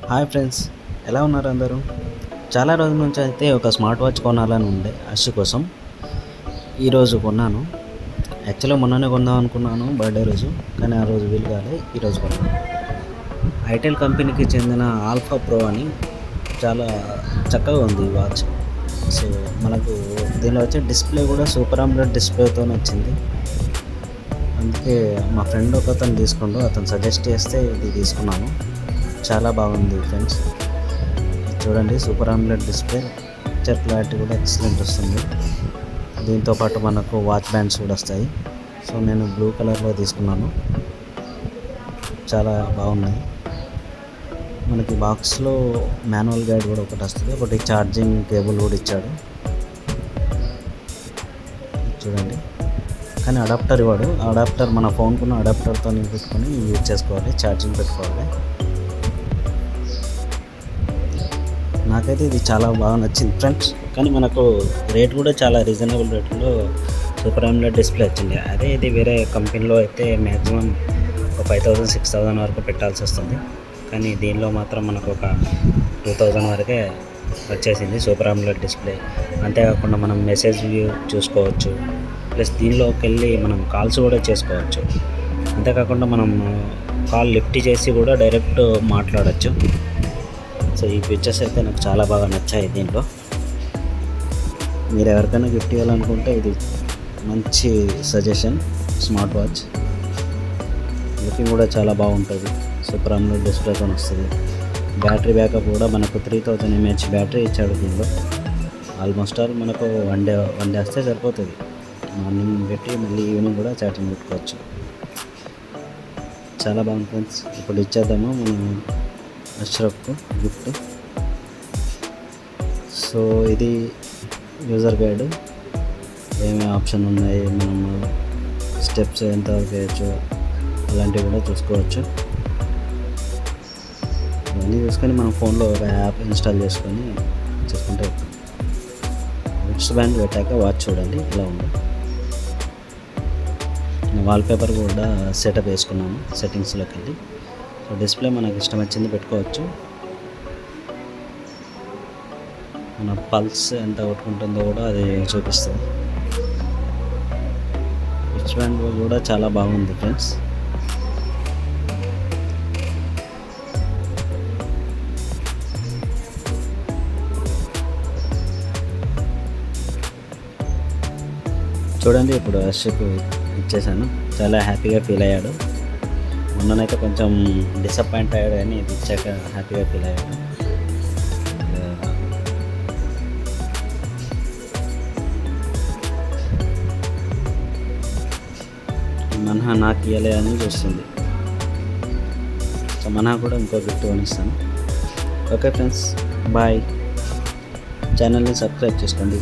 Hi friends, ఎలా ఉన్నారు అందరూ? చాలా రోజుల నుంచి అయితే ఒక స్మార్ట్ వాచ్ కొనాలని ఉండే అర్షి కోసం. ఈరోజు కొన్నాను. యాక్చువల్గా మొన్ననే కొందాం అనుకున్నాను బర్త్డే రోజు, కానీ ఆ రోజు వీలు కాలే. ఈరోజు కొన్నాను. ఐటెల్ కంపెనీకి చెందిన ఆల్ఫా ప్రో అని చాలా చక్కగా ఉంది ఈ వాచ్. సో మనకు దీనిలో వచ్చే డిస్ప్లే కూడా సూపర్ ఆమ్లెట్ డిస్ప్లేతో వచ్చింది. అందుకే మా ఫ్రెండ్ ఒక అతను తీసుకుంటూ అతను సజెస్ట్ చేస్తే ఇది తీసుకున్నాను. చాలా బాగుంది ఫ్రెండ్స్. చూడండి, super omelette display, picture clarity కూడా ఎక్సలెంట్ వస్తుంది. దీంతోపాటు మనకు వాచ్ బ్యాండ్స్ కూడా వస్తాయి. సో నేను బ్లూ కలర్లో తీసుకున్నాను. చాలా బాగున్నాయి. మనకి బాక్స్లో మాన్యువల్ గైడ్ కూడా ఒకటి వస్తుంది, ఒకటి ఛార్జింగ్ కేబుల్ కూడా ఇచ్చాడు చూడండి. కానీ అడాప్టర్ ఇవ్వడు. అడాప్టర్ మన ఫోన్కున్న అడాప్టర్తో పెట్టుకొని యూజ్ చేసుకోవాలి, ఛార్జింగ్ పెట్టుకోవాలి. నాకైతే ఇది చాలా బాగా నచ్చింది ఫ్రెండ్స్. కానీ మనకు రేట్ కూడా చాలా రీజనబుల్ రేట్లో సూపర్ ఆమ్లెట్ డిస్ప్లే వచ్చింది. అదే ఇది వేరే కంపెనీలో అయితే మ్యాక్సిమం ఒక 5,000 6,000 వరకు పెట్టాల్సి వస్తుంది. కానీ దీనిలో మాత్రం మనకు ఒక 2,000 వరకే వచ్చేసింది సూపర్ ఆమ్లెట్ డిస్ప్లే. అంతేకాకుండా మనం మెసేజ్ వ్యూ చూసుకోవచ్చు, ప్లస్ దీనిలోకి వెళ్ళి మనం కాల్స్ కూడా చేసుకోవచ్చు. అంతేకాకుండా మనం కాల్ లిఫ్ట్ చేసి కూడా డైరెక్ట్ మాట్లాడచ్చు. సో ఈ ఫీచర్స్ అయితే నాకు చాలా బాగా నచ్చాయి దీంట్లో. మీరు ఎవరికైనా గిఫ్ట్ ఇవ్వాలనుకుంటే ఇది మంచి సజెషన్. స్మార్ట్ వాచ్ లుకింగ్ కూడా చాలా బాగుంటుంది. సూపర్ ఆమ్లెట్ డిస్ప్లేతో వస్తుంది. బ్యాటరీ బ్యాకప్ కూడా మనకు 3000 mAh బ్యాటరీ ఇచ్చాడు దీనిలో. ఆల్మోస్ట్ ఆల్ మనకు వన్ డే వస్తే సరిపోతుంది. మార్నింగ్ పెట్టి మళ్ళీ ఈవినింగ్ కూడా ఛార్జింగ్ పెట్టుకోవచ్చు. చాలా బాగుంది ఫ్రెండ్స్. ఇప్పుడు ఇచ్చేద్దాము మనం అష్రఫ్కు గిఫ్ట్. సో ఇది యూజర్ గైడ్, ఏమేమి ఆప్షన్ ఉన్నాయి, మనము స్టెప్స్ ఎంతవరకు వేయచ్చు అలాంటివి కూడా చూసుకోవచ్చు. ఇవన్నీ చూసుకొని మనం ఫోన్లో ఒక యాప్ ఇన్స్టాల్ చేసుకొని చేసుకుంటే రిస్ట్ బ్యాండ్ పెట్టాక వాచ్ చూడండి ఇలా ఉంది. వాల్పేపర్ కూడా సెటప్ వేసుకున్నాను సెట్టింగ్స్లోకి వెళ్ళి. సో డిస్ప్లే మనకు ఇష్టం వచ్చింది పెట్టుకోవచ్చు. మన పల్స్ ఎంత కొట్టుకుంటుందో కూడా అది చూపిస్తుంది. రిచ్ బ్యాండ్ కూడా చాలా బాగుంది ఫ్రెండ్స్. చూడండి, ఇప్పుడు అర్షకు ఇచ్చేసాను. చాలా హ్యాపీగా ఫీల్ అయ్యాడు. మొన్ననైతే కొంచెం డిసప్పాయింట్ అయ్యాడు, కానీ ఇది ఇచ్చాక హ్యాపీగా ఫీల్ అయ్యాడు. మనహా నాకు ఇవ్వలే అని చూస్తుంది. సో మనహా కూడా ఇంకో గిఫ్ట్ కొనిస్తాను. Okay friends, bye. ఛానల్ని సబ్స్క్రైబ్ చేసుకోండి.